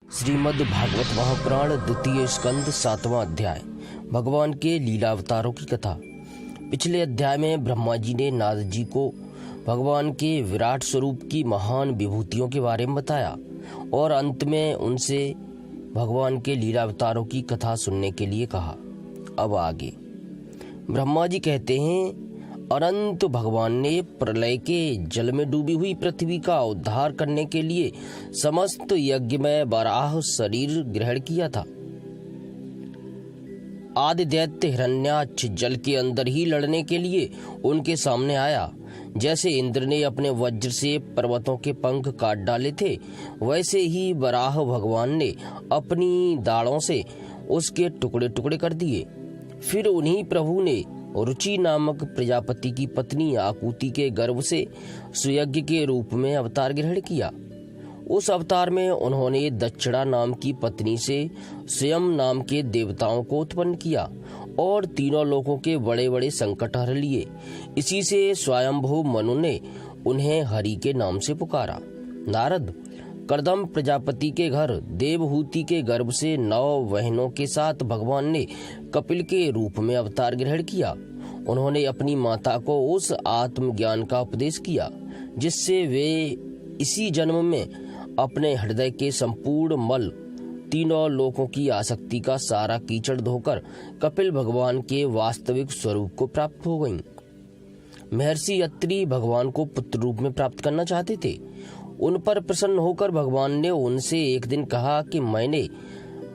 श्रीमद् भागवत महापुराण द्वितीय स्कंद 7वां अध्याय। भगवान के लीला अवतारों की कथा। पिछले अध्याय में ब्रह्मा जी ने नारद जी को भगवान के विराट स्वरूप की महान विभूतियों के बारे में बताया और अंत में उनसे भगवान के लीला अवतारों की कथा सुनने के लिए कहा। अब आगे ब्रह्मा जी कहते हैं, अनंत भगवान ने प्रलय के जल में डूबी हुई पृथ्वी का उद्धार करने के लिए समस्त यज्ञ में वराह शरीर ग्रहण किया था। आदि दैत्य हिरण्याक्ष जल के अंदर ही लड़ने के लिए उनके सामने आया। जैसे इंद्र ने अपने वज्र से पर्वतों के पंख काट डाले थे, वैसे ही वराह भगवान ने अपनी दाढ़ों से उसके टुकड़े टुकड़े कर दिए। फिर उन्हीं प्रभु ने रुचि नामक प्रजापति की पत्नी आकुति के गर्भ से सुयज्ञ के रूप में अवतार ग्रहण किया। उस अवतार में उन्होंने दक्षिणा नाम की पत्नी से स्वयं नाम के देवताओं को उत्पन्न किया और तीनों लोकों के बड़े बड़े संकट हर लिए। इसी से स्वयंभू मनु ने उन्हें हरि के नाम से पुकारा। नारद कर्दम प्रजापति के घर देवहूति के गर्भ से 9 बहनों के साथ भगवान ने कपिल के रूप में अवतार ग्रहण किया। उन्होंने अपनी माता को उस आत्मज्ञान का उपदेश किया जिससे वे इसी जन्म में अपने हृदय के संपूर्ण मल तीनों लोकों की आसक्ति का सारा कीचड़ धोकर कपिल भगवान के वास्तविक स्वरूप को प्राप्त हो गईं। महर्षि अत्रि भगवान को पुत्र रूप में प्राप्त करना चाहते थे। उन पर प्रसन्न होकर भगवान ने उनसे एक दिन कहा कि मैंने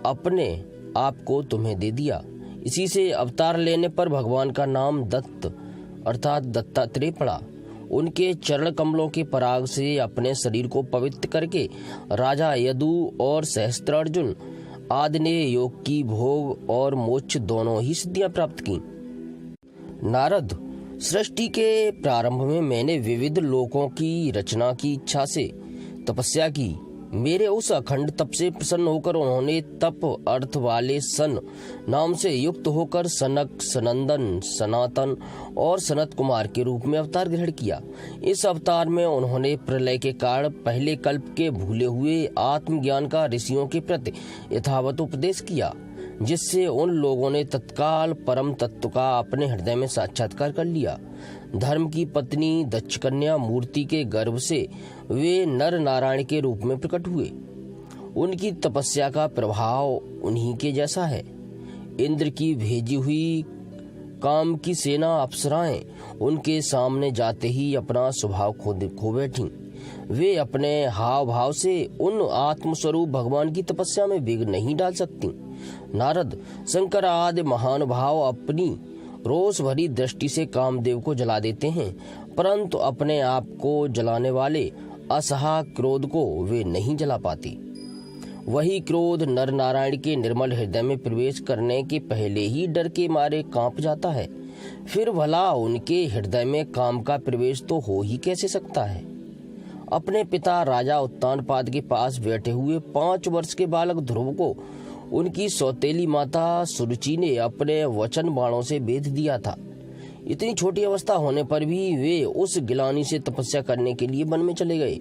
अपने आप को तुम्हें दे दिया। इसी से अवतार लेने पर भगवान का नाम दत्त अर्थात दत्तात्रेय पड़ा। उनके चरण कमलों के पराग से अपने शरीर को पवित्र करके राजा यदु और सहस्त्रार्जुन आदि ने योग की भोग और मोक्ष दोनों ही सिद्धियां प्राप्त की। नारद, सृष्टि के प्रारंभ में मैंने विविध लोकों की रचना की इच्छा से तपस्या की। मेरे उस अखंड तप से प्रसन्न होकर उन्होंने तप अर्थ वाले सन नाम से युक्त होकर सनक, सनंदन, सनातन और सनत कुमार के रूप में अवतार ग्रहण किया। इस अवतार में उन्होंने प्रलय के कारण पहले कल्प के भूले हुए आत्मज्ञान का ऋषियों के प्रति यथावत उपदेश किया, जिससे उन लोगों ने तत्काल परम तत्व का अपने हृदय में साक्षात्कार कर लिया। धर्म की पत्नी दक्ष कन्या मूर्ति के गर्भ से वे नर नारायण के रूप में प्रकट हुए। उनकी तपस्या का प्रभाव उन्हीं के जैसा है। इंद्र की भेजी हुई काम की सेना अप्सराएं उनके सामने जाते ही अपना स्वभाव खो बैठी। वे अपने हाव भाव से उन आत्मस्वरूप भगवान की तपस्या में विघ्न नहीं डाल सकती। नारद, शंकर आदि महान भाव अपनी रोष भरी दृष्टि से कामदेव को जला देते हैं, परंतु अपने आप को जलाने वाले असहा क्रोध को वे नहीं जला पाती। वही क्रोध नर नारायण के निर्मल हृदय में प्रवेश करने के पहले ही डर के मारे कांप जाता है। फिर भला उनके हृदय में काम का प्रवेश तो हो ही कैसे सकता है। अपने पिता राजा उत्तानपाद के पास बैठे हुए 5 वर्ष के बालक ध्रुव को उनकी सौतेली माता सुरुचि ने अपने वचन बाणों से बेध दिया था। इतनी छोटी अवस्था होने पर भी वे उस गिलानी से तपस्या करने के लिए वन में चले गए।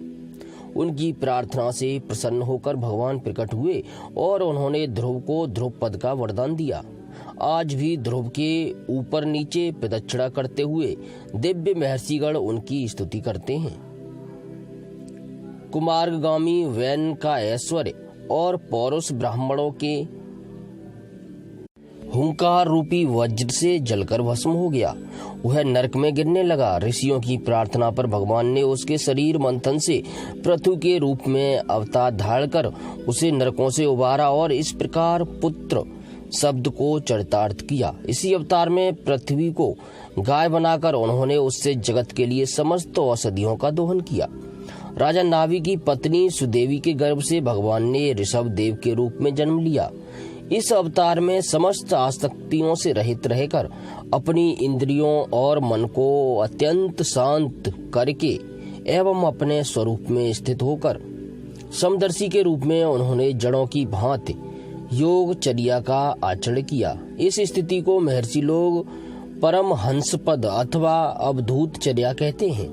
उनकी प्रार्थना से प्रसन्न होकर भगवान प्रकट हुए और उन्होंने ध्रुव को ध्रुव पद का वरदान दिया। आज भी ध्रुव के ऊपर नीचे प्रदक्षिणा करते हुए दिव्य महर्षिगण उनकी स्तुति करते हैं। कुमार्गामी वैन का ऐश्वर्य और पौरुष ब्राह्मणों के हुंकार रूपी वज्र से जलकर भस्म हो गया। वह नरक में गिरने लगा। ऋषियों की प्रार्थना पर भगवान ने उसके शरीर मंथन से पृथु के रूप में अवतार धारण कर उसे नरकों से उबारा और इस प्रकार पुत्र शब्द को चरितार्थ किया। इसी अवतार में पृथ्वी को गाय बनाकर उन्होंने उससे जगत के लिए समस्त औषधियों का दोहन किया। राजा नाभि की पत्नी सुदेवी के गर्भ से भगवान ने ऋषभ देव के रूप में जन्म लिया। इस अवतार में समस्त आसक्तियों से रहित रहकर अपनी इंद्रियों और मन को अत्यंत शांत करके एवं अपने स्वरूप में स्थित होकर समदर्शी के रूप में उन्होंने जड़ों की भांति योगचर्या का आचरण किया। इस स्थिति को महर्षि लोग परम हंस पद अथवा अवधूत चर्या कहते हैं।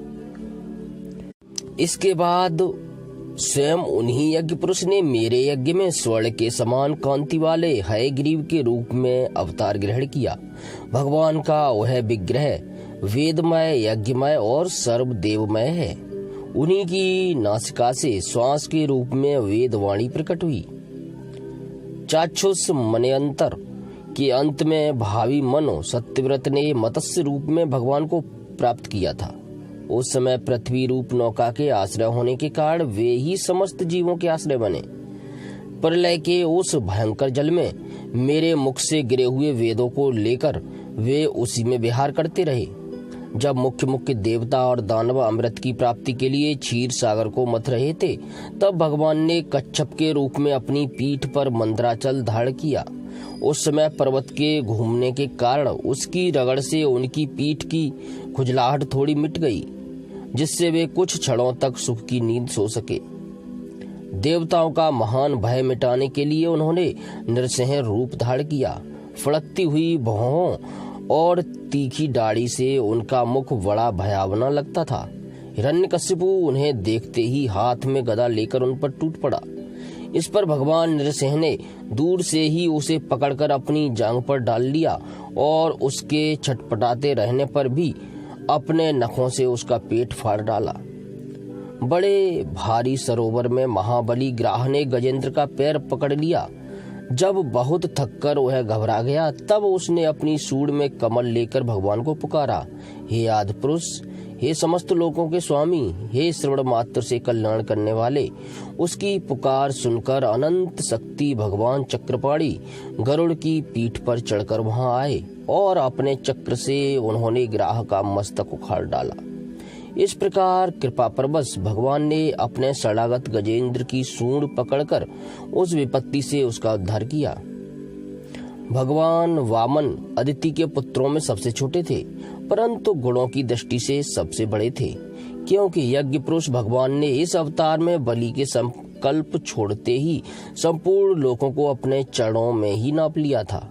इसके बाद स्वयं उन्हीं यज्ञ पुरुष ने मेरे यज्ञ में स्वर्ण के समान कांति वाले हयग्रीव के रूप में अवतार ग्रहण किया। भगवान का वह विग्रह वेदमय, यज्ञमय और सर्वदेवमय है। उन्हीं की नासिका से श्वास के रूप में वेदवाणी प्रकट हुई। चाक्षुष मनयंतर के अंत में भावी मनो सत्यव्रत ने मत्स्य रूप में भगवान को प्राप्त किया था। उस समय पृथ्वी रूप नौका के आश्रय होने के कारण वे ही समस्त जीवों के आश्रय बने। प्रलय के उस भयंकर जल में मेरे मुख से गिरे हुए वेदों को लेकर वे उसी में विहार करते रहे। जब मुख्य मुख्य देवता और दानव अमृत की प्राप्ति के लिए क्षीर सागर को मथ रहे थे, तब भगवान ने कच्छप के रूप में अपनी पीठ पर मंदराचल धारण किया। उस समय पर्वत के घूमने के कारण उसकी रगड़ से उनकी पीठ की खुजलाहट थोड़ी मिट गई, जिससे वे कुछ क्षणों तक सुख की नींद सो सके। देवताओं का महान भय मिटाने के लिए उन्होंने नरसिंह रूप धारण किया। फड़कती हुई भौहों और तीखी दाढ़ी से उनका मुख बड़ा भयावना लगता था। हिरण्यकशिपु उन्हें देखते ही हाथ में गदा लेकर उन पर टूट पड़ा। इस पर भगवान नरसिंह ने दूर से ही उसे पकड़कर अपनी जांघ पर डाल लिया और उसके छटपटाते रहने पर भी अपने नखों से उसका पेट फाड़ डाला। बड़े भारी सरोवर में महाबली ग्राह ने गजेंद्र का पैर पकड़ लिया। जब बहुत थककर वह घबरा गया, तब उसने अपनी सूंड में कमल लेकर भगवान को पुकारा, हे आदि पुरुष, हे समस्त लोगों के स्वामी, हे श्रवण मात्र से कल्याण करने वाले। उसकी पुकार सुनकर अनंत शक्ति भगवान चक्रपाणी गरुड़ की पीठ पर चढ़कर वहां आए और अपने चक्र से उन्होंने ग्राह का मस्तक उखाड़ डाला। इस प्रकार कृपा परवश भगवान ने अपने शरणागत गजेंद्र की सूंड पकड़कर उस विपत्ति से उसका उद्धार किया। भगवान वामन अदिति के पुत्रों में सबसे छोटे थे, परंतु गुणों की दृष्टि से सबसे बड़े थे, क्योंकि यज्ञ पुरुष भगवान ने इस अवतार में बलि के संकल्प छोड़ते ही संपूर्ण लोगों को अपने चरणों में ही नाप लिया था।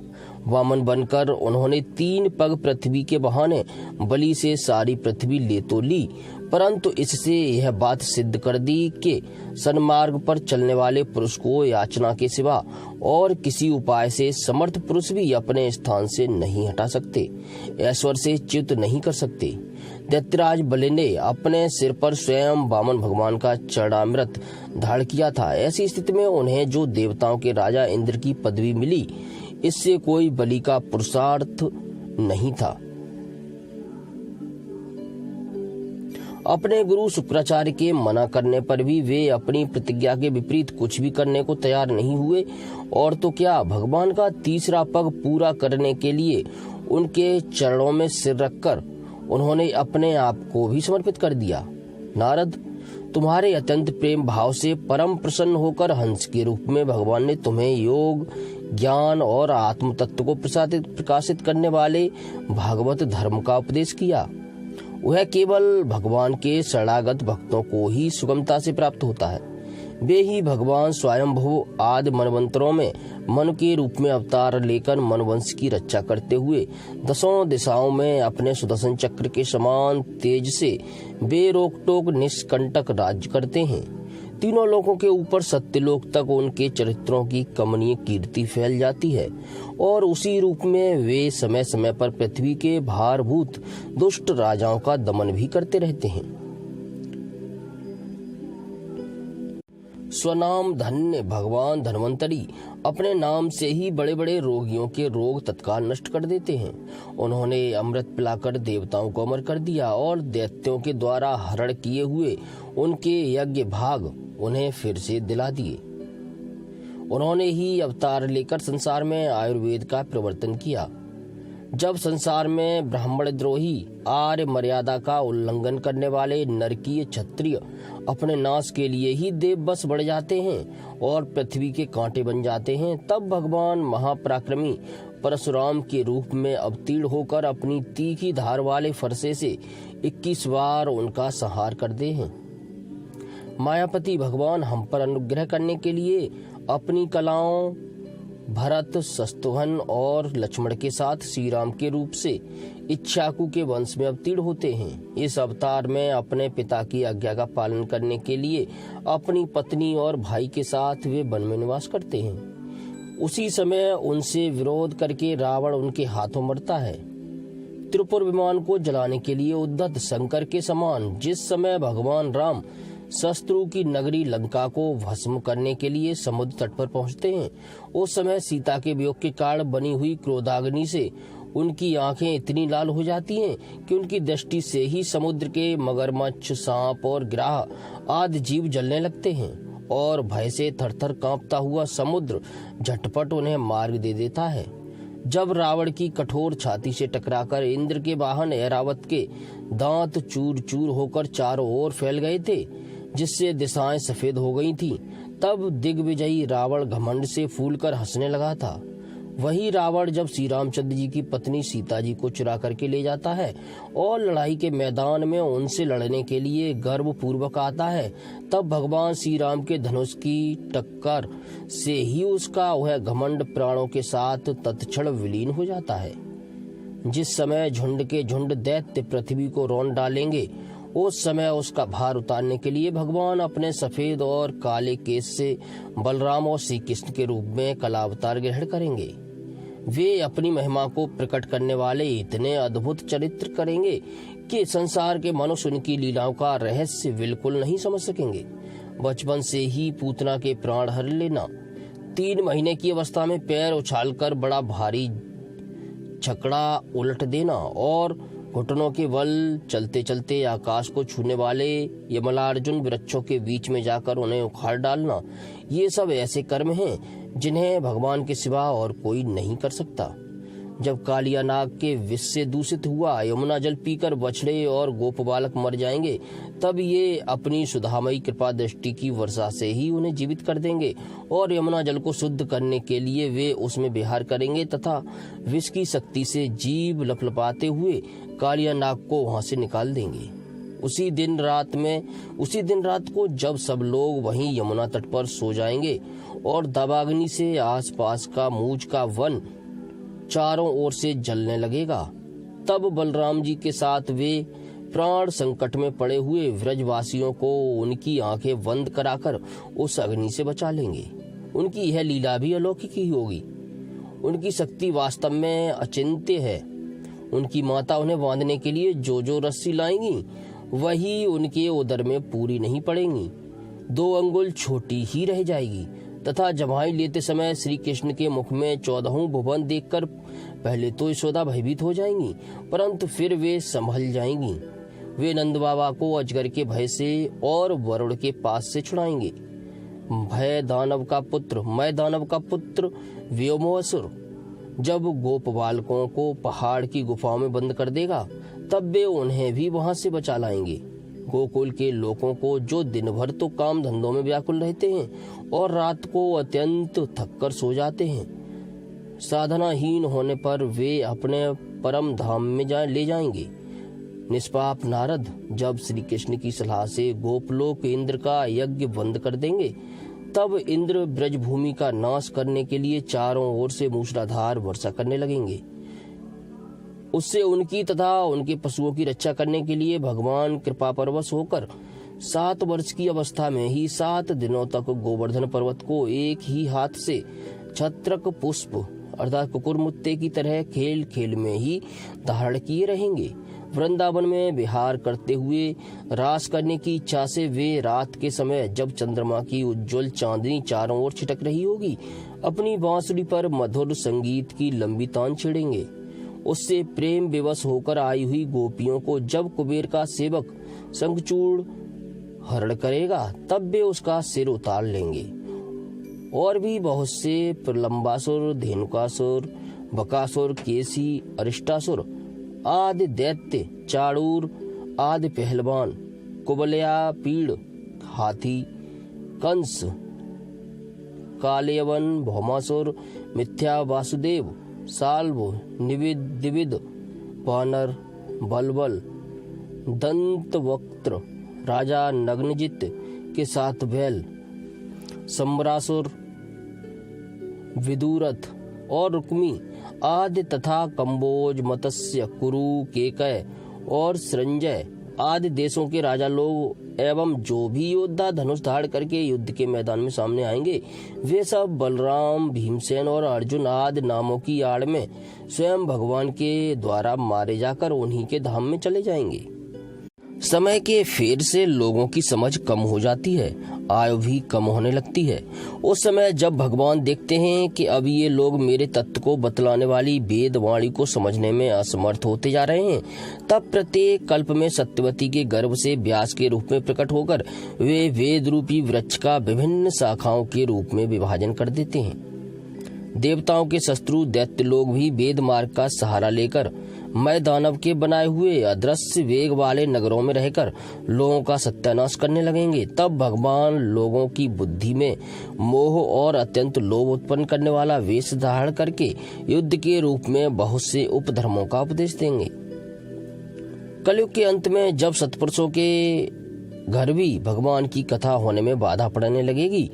वामन बनकर उन्होंने 3 पग पृथ्वी के बहाने बलि से सारी पृथ्वी ले तो ली, परंतु इससे यह बात सिद्ध कर दी कि सन्मार्ग पर चलने वाले पुरुष को याचना के सिवा और किसी उपाय से समर्थ पुरुष भी अपने स्थान से नहीं हटा सकते, ऐश्वर्य से च्युत नहीं कर सकते। दैत्यराज बलि ने अपने सिर पर स्वयं वामन भगवान का चरणामृत धारण किया था। ऐसी स्थिति में उन्हें जो देवताओं के राजा इंद्र की पदवी मिली, इससे कोई बलि का पुरुषार्थ नहीं था। अपने गुरु शुक्राचार्य के मना करने पर भी वे अपनी प्रतिज्ञा के विपरीत कुछ भी करने को तैयार नहीं हुए, और तो क्या भगवान का तीसरा पग पूरा करने के लिए उनके चरणों में सिर रखकर उन्होंने अपने आप को भी समर्पित कर दिया। नारद, तुम्हारे अत्यंत प्रेम भाव से परम प्रसन्न होकर हंस के रूप में भगवान ने तुम्हें योग, ज्ञान और आत्म तत्व को प्रकाशित करने वाले भागवत धर्म का उपदेश किया। वह केवल भगवान के शरणागत भक्तों को ही सुगमता से प्राप्त होता है। वे ही भगवान स्वयंभुव आदि मनवंतरों में मन के रूप में अवतार लेकर मनवंश की रक्षा करते हुए 10 दिशाओं में अपने सुदर्शन चक्र के समान तेज से बेरोक टोक निष्कंटक राज्य करते हैं। तीनों लोकों के ऊपर सत्यलोक तक उनके चरित्रों की कमनीय कीर्ति फैल जाती है, और उसी रूप में वे समय समय पर पृथ्वी के भारभूत दुष्ट राजाओं का दमन भी करते रहते हैं। स्वनाम धन्य भगवान धन्वंतरी अपने नाम से ही बड़े बड़े रोगियों के रोग तत्काल नष्ट कर देते हैं। उन्होंने अमृत पिलाकर देवताओं को अमर कर दिया और दैत्यों के द्वारा हरण किए हुए उनके यज्ञ भाग उन्हें फिर से दिला दिए। उन्होंने ही अवतार लेकर संसार में आयुर्वेद का प्रवर्तन किया। जब संसार में ब्राह्मण द्रोही, आर्य मर्यादा का उल्लंघन करने वाले नरकीय क्षत्रिय अपने नाश के लिए ही देव बस बढ़ जाते हैं और पृथ्वी के कांटे बन जाते हैं, तब भगवान महापराक्रमी परशुराम के रूप में अवतीर्ण होकर अपनी तीखी धार वाले फरसे से 21 बार उनका संहार करते हैं। मायापति भगवान हम पर अनुग्रह करने के लिए अपनी कलाओं भरत, शत्रुघ्न और लक्ष्मण के साथ श्री राम के रूप से इक्ष्वाकु के वंश में अवतीर्ण होते हैं। इस अवतार में अपने पिता की आज्ञा का पालन करने के लिए अपनी पत्नी और भाई के साथ वे वन में निवास करते हैं। उसी समय उनसे विरोध करके रावण उनके हाथों मरता है। त्रिपुर विमान को जलाने के लिए उद्धत शंकर के समान जिस समय भगवान राम शत्रु की नगरी लंका को भस्म करने के लिए समुद्र तट पर पहुंचते हैं, उस समय सीता के वियोग के कारण बनी हुई क्रोधाग्नि से उनकी आंखें इतनी लाल हो जाती हैं कि उनकी दृष्टि से ही समुद्र के मगरमच्छ, सांप और गिरह आदि जीव जलने लगते हैं और भय से थरथर कांपता हुआ समुद्र झटपट उन्हें मार्ग दे देता है। जब रावण की कठोर छाती से टकराकर इंद्र के वाहन ऐरावत के दांत चूर चूर होकर चारों ओर फैल गए थे, जिससे दिशाएं सफेद हो गई थीं, तब दिग्विजयी रावण घमंड से फूलकर हंसने लगा था। वही रावण जब श्री रामचंद्र जी की पत्नी सीता जी को चुरा करके ले जाता है और लड़ाई के मैदान में उनसे लड़ने के लिए गर्व पूर्वक आता है, तब भगवान श्री राम के धनुष की टक्कर से ही उसका वह घमंड प्राणों के साथ तत्क्षण विलीन हो जाता है। जिस समय झुंड के झुंड दैत्य पृथ्वी को रौंद डालेंगे, उस समय उसका भार उतारने के लिए भगवान अपने सफेद और काले केश से बलराम और श्री कृष्ण के रूप में कलावतार ग्रहण करेंगे। वे अपनी महिमा को प्रकट करने वाले इतने अद्भुत चरित्र करेंगे कि संसार के मनुष्य उनकी लीलाओं का रहस्य बिल्कुल नहीं समझ सकेंगे। बचपन से ही पूतना के प्राण हर लेना, 3 महीने की अवस्था में पैर उछालकर बड़ा भारी छकड़ा उलट देना और घुटनों के बल चलते चलते आकाश को छूने वाले यमलार्जुन वृक्षों के बीच में जाकर उन्हें उखाड़ डालना, ये सब ऐसे कर्म हैं जिन्हें भगवान के सिवा और कोई नहीं कर सकता। जब कालिया नाग के विष से दूषित हुआ यमुना जल पीकर बछड़े और गोप बालक मर जाएंगे, तब ये अपनी सुधामयी कृपा दृष्टि की वर्षा से ही उन्हें जीवित कर देंगे और यमुना जल को शुद्ध करने के लिए वे उसमें विहार करेंगे तथा विष की शक्ति से जीव लपलपाते हुए कालिया नाग को वहां से निकाल देंगे। उसी दिन रात को जब सब लोग वहीं यमुना तट पर सो जाएंगे और दावाग्नि से आसपास का मूज का वन चारों ओर से जलने लगेगा, तब बलराम जी के साथ वे प्राण संकट में पड़े हुए व्रजवासियों को उनकी आंखें बंद कराकर उस अग्नि से बचा लेंगे। उनकी यह लीला भी अलौकिक ही होगी। उनकी शक्ति वास्तव में अचिंत्य है। उनकी माता उन्हें बांधने के लिए जो रस्सी लाएंगी, वही उनके उदर में पूरी नहीं पड़ेंगी, 2 अंगुल छोटी ही रह जाएगी तथा जमाई लेते समय श्री कृष्ण के मुख में 14 भुवन देखकर पहले तो यशोदा भयभीत हो जाएंगी, परंतु फिर वे संभल जाएंगी। वे नंद बाबा को अजगर के भय से और वरुण के पास से छुड़ाएंगे। मैं दानव का पुत्र व्योमासुर जब गोप बालकों को पहाड़ की गुफाओं में बंद कर देगा, तब वे उन्हें भी वहां से बचा लाएंगे। गोकुल के लोगों को जो दिन भर तो काम धंधों में व्याकुल रहते हैं और रात को अत्यंत थककर सो जाते हैं, साधनाहीन होने पर वे अपने परम धाम में ले जाएंगे। निष्पाप नारद जब श्री कृष्ण की सलाह से गोपलोक इंद्र का यज्ञ बंद कर देंगे, तब इंद्र ब्रजभूमि का नाश करने के लिए चारों ओर से मूसलाधार वर्षा करने लगेंगे। उससे उनकी तथा उनके पशुओं की रक्षा करने के लिए भगवान कृपा परवश होकर 7 वर्ष की अवस्था में ही 7 दिनों तक गोवर्धन पर्वत को एक ही हाथ से छत्रक पुष्प अर्थात कुकुरमुत्ते की तरह खेल खेल में ही धारण किए रहेंगे। वृंदावन में विहार करते हुए रास करने की इच्छा से वे रात के समय जब चंद्रमा की उज्जवल चांदनी चारों ओर छिटक रही होगी, अपनी बांसुरी पर मधुर संगीत की लंबी तान छेड़ेंगे। उससे प्रेम विवश होकर आई हुई गोपियों को जब कुबेर का सेवक शंखचूड़ हरण करेगा, तब वे उसका सिर उतार लेंगे। और भी बहुत से प्रलंबासुर, धेनुकासुर, बकासुर, केसी, अरिष्टासुर आदि दैत्य, चाड़ूर आदि पहलवान, कुबलया, पीड़, हाथी, कंस, कालयवन, भौमासुर, मिथ्या, वासुदेव, साल्व, निविद, दिविद, वानर, बलबल, दंतवक्त्र, राजा नग्नजित के साथ बैल, सम्रासुर, विदुरथ और रुक्मी आदि तथा कंबोज, मत्स्य, कुरु, केकय और संजय आदि देशों के राजा लोग एवं जो भी योद्धा धनुष धारण करके युद्ध के मैदान में सामने आएंगे, वे सब बलराम, भीमसेन और अर्जुन आदि नामों की आड़ में स्वयं भगवान के द्वारा मारे जाकर उन्हीं के धाम में चले जाएंगे। समय के फेर से लोगों की समझ कम हो जाती है, आयु भी कम होने लगती है। उस समय जब भगवान देखते हैं कि अब ये लोग मेरे तत्व को बतलाने वाली वेद वाणी को समझने में असमर्थ होते जा रहे हैं, तब प्रत्येक कल्प में सत्यवती के गर्भ से व्यास के रूप में प्रकट होकर वे वेद रूपी वृक्ष का विभिन्न शाखाओं के रूप में विभाजन कर देते हैं। देवताओं के शत्रु दैत्य लोग भी वेद मार्ग का सहारा लेकर मैं दानव के बनाए हुए अदृश्य वेग वाले नगरों में रहकर लोगों का सत्यानाश करने लगेंगे। तब भगवान लोगों की बुद्धि में मोह और अत्यंत लोभ उत्पन्न करने वाला वेश धारण करके युद्ध के रूप में बहुत से उपधर्मों का उपदेश देंगे। कलयुग के अंत में जब सत्पुरुषों के घर भी भगवान की कथा होने में बाधा पड़ने लगेगी,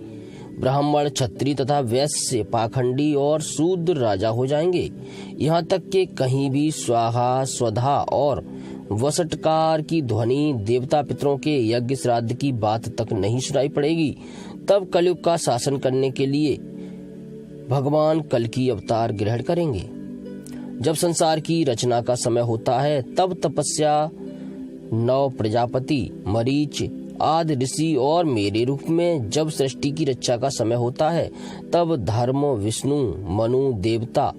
ब्राह्मण, क्षत्रिय तथा वैश्य, पाखंडी और शूद्र राजा हो जाएंगे। यहाँ तक कि कहीं भी स्वाहा, स्वधा और वसटकार की ध्वनि, देवता पितरों के यज्ञ श्राद्ध की बात तक नहीं सुनाई पड़ेगी। तब कलयुग का शासन करने के लिए भगवान कल की अवतार ग्रहण करेंगे। जब संसार की रचना का समय होता है, तब तपस्या, नव प्रजापति, मरीच आदि ऋषि और मेरे रूप में जब सृष्टि की रक्षा का समय होता है, तब धर्म, विष्णु, मनु, देवता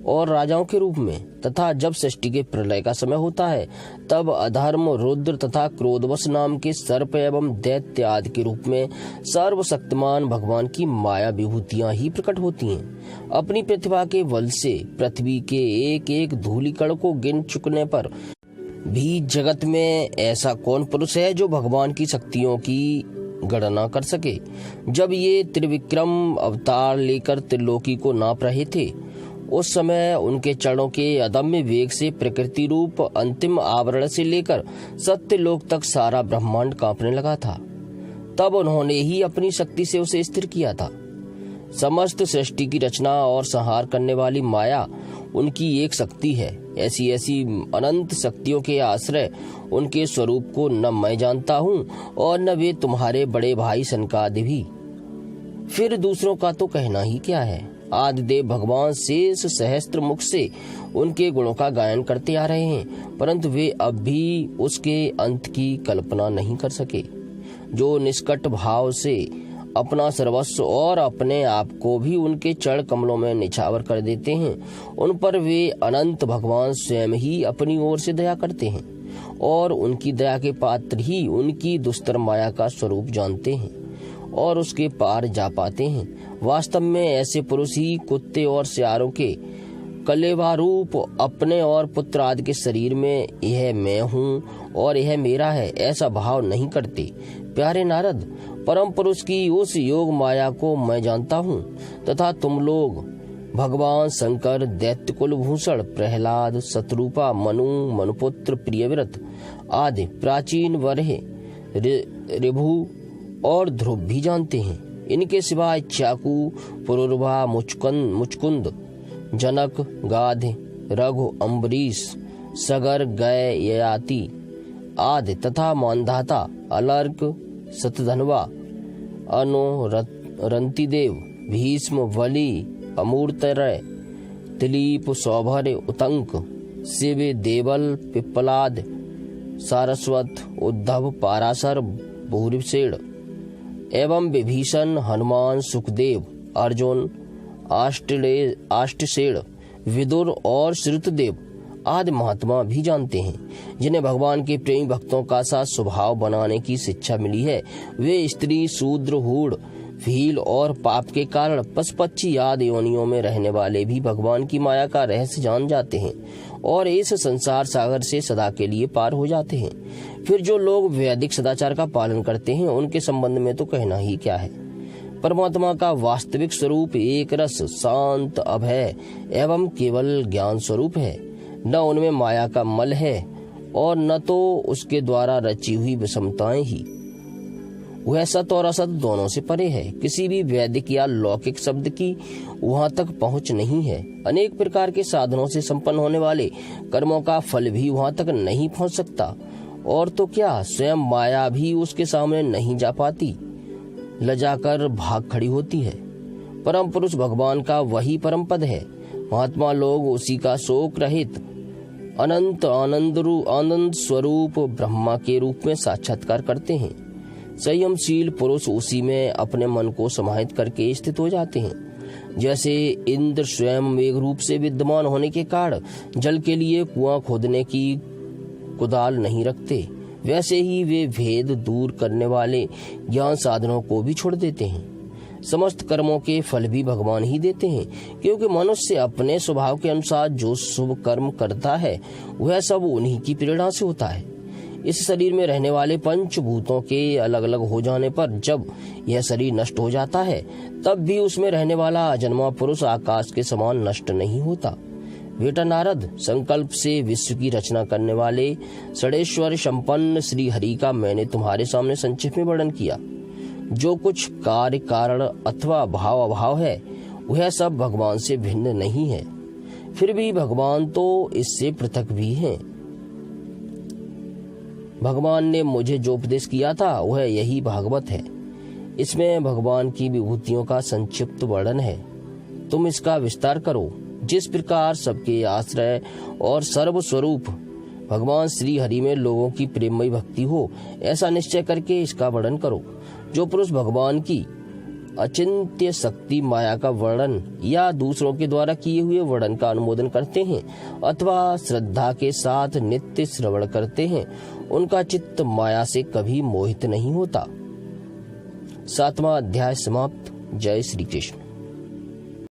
और राजाओं के रूप में, तथा जब सृष्टि के प्रलय का समय होता है, तब अधर्म, रुद्र तथा क्रोधवश नाम के सर्प एवं दैत्य आदि के रूप में सर्वशक्तिमान भगवान की माया विभूतियां ही प्रकट होती हैं। अपनी प्रतिभा के बल से पृथ्वी के एक एक धूलिकण को गिन चुकने पर भी जगत में ऐसा कौन पुरुष है जो भगवान की शक्तियों की गणना कर सके। जब ये त्रिविक्रम अवतार लेकर त्रिलोकी को नाप रहे थे, उस समय उनके चरणों के अदम्य वेग से प्रकृति रूप अंतिम आवरण से लेकर सत्यलोक तक सारा ब्रह्मांड कांपने लगा था। तब उन्होंने ही अपनी शक्ति से उसे स्थिर किया था। समस्त सृष्टि की रचना और संहार करने वाली माया उनकी एक शक्ति है। ऐसी ऐसी अनंत शक्तियों के आश्रय उनके स्वरूप को न मैं जानता हूँ और न वे तुम्हारे बड़े भाई सनकादि भी। फिर दूसरों का तो कहना ही क्या है। आदिदेव भगवान शेष सहस्त्र मुख से उनके गुणों का गायन करते आ रहे हैं, परंतु वे अब भी उसके अंत की कल्पना नहीं कर सके। जो निष्कट भाव से अपना सर्वस्व और अपने आप को भी उनके चरण कमलों में निछावर कर देते हैं, उन पर वे अनंत भगवान स्वयं ही अपनी ओर से दया करते हैं और उनकी दया के पात्र ही उनकी दुस्तर माया का स्वरूप जानते हैं और उसके पार जा पाते हैं। वास्तव में ऐसे पुरुष ही कुत्ते और सियारों के कलेवा रूप अपने और पुत्र आदि के शरीर में यह मैं हूँ और यह मेरा है ऐसा भाव नहीं करते। प्यारे नारद, परम पुरुष की उस योग माया को मैं जानता हूँ तथा तुम लोग भगवान शंकर, दैत्य कुलभूषण, प्रहलाद, शत्रुपा, मनु, मनुपुत्र, प्रियव्रत आदि प्राचीन वरहे, ऋभु और ध्रुव भी जानते हैं। इनके सिवाय चाकू, पुरुरभा, मुचकुंद, जनक, गाध, रघु, अम्बरीश, सगर, गय, ययाति आदि तथा मानधाता, अलर्क, सतधनवा, अनो, रंतिदेव, भीष्म, बलि, अमूर्तरय, दिलीप, सौभर्य, उतंक, शिव, देवल, पिप्पलाद, सारस्वत, उद्धव, पाराशर, भूरिसेन एवं विभीषण, हनुमान, सुखदेव, अर्जुन, आष्टसेन, विदुर और श्रुतदेव आदि महात्मा भी जानते हैं। जिन्हें भगवान के प्रेमी भक्तों का सा स्वभाव बनाने की शिक्षा मिली है, वे स्त्री, शूद्र, हूढ़, भील और पाप के कारण पशु पक्षी आदि योनियों में रहने वाले भी भगवान की माया का रहस्य जान जाते हैं और इस संसार सागर से सदा के लिए पार हो जाते हैं। फिर जो लोग वैदिक सदाचार का पालन करते हैं, उनके संबंध में तो कहना ही क्या है। परमात्मा का वास्तविक स्वरूप एक रस, शांत, अभय एवं केवल ज्ञान स्वरूप है। न उनमें माया का मल है और न तो उसके द्वारा रची हुई विषमताएं ही। वह सत और असत दोनों से परे है। किसी भी वैदिक या लौकिक शब्द की वहां तक पहुंच नहीं है। अनेक प्रकार के साधनों से संपन्न होने वाले कर्मों का फल भी वहां तक नहीं पहुंच सकता, और तो क्या स्वयं माया भी उसके सामने नहीं जा पाती, लजाकर भाग खड़ी होती है। परम पुरुष भगवान का वही परम पद है। महात्मा लोग उसी का शोक रहित अनंत आनंद स्वरूप ब्रह्मा के रूप में साक्षात्कार करते हैं। संयमशील पुरुष उसी में अपने मन को समाहित करके स्थित हो जाते हैं। जैसे इंद्र स्वयं मेघ रूप से विद्यमान होने के कारण जल के लिए कुआं खोदने की कुदाल नहीं रखते, वैसे ही वे भेद दूर करने वाले ज्ञान साधनों को भी छोड़ देते हैं। समस्त कर्मों के फल भी भगवान ही देते हैं, क्योंकि मनुष्य अपने स्वभाव के अनुसार जो शुभ कर्म करता है वह सब उन्हीं की प्रेरणा से होता है। इस शरीर में रहने वाले पंचभूतों के अलग अलग हो जाने पर जब यह शरीर नष्ट हो जाता है, तब भी उसमें रहने वाला अजन्मा पुरुष आकाश के समान नष्ट नहीं होता। बेटा नारद, संकल्प से विश्व की रचना करने वाले षडेश्वर संपन्न श्री हरि का मैंने तुम्हारे सामने संक्षेप में वर्णन किया। जो कुछ कार्य कारण अथवा भाव अभाव है वह सब भगवान से भिन्न नहीं है, फिर भी भगवान तो इससे पृथक भी हैं। भगवान ने मुझे जो उपदेश किया था वह यही भागवत है। इसमें भगवान की विभूतियों का संक्षिप्त वर्णन है। तुम इसका विस्तार करो। जिस प्रकार सबके आश्रय और सर्वस्वरूप भगवान श्री हरि में लोगों की प्रेममयी भक्ति हो, ऐसा निश्चय करके इसका वर्णन करो। जो पुरुष भगवान की अचिंत्य शक्ति माया का वर्णन या दूसरों के द्वारा किए हुए वर्णन का अनुमोदन करते हैं अथवा श्रद्धा के साथ नित्य श्रवण करते हैं, उनका चित्त माया से कभी मोहित नहीं होता। 7वां अध्याय समाप्त। जय श्री कृष्ण।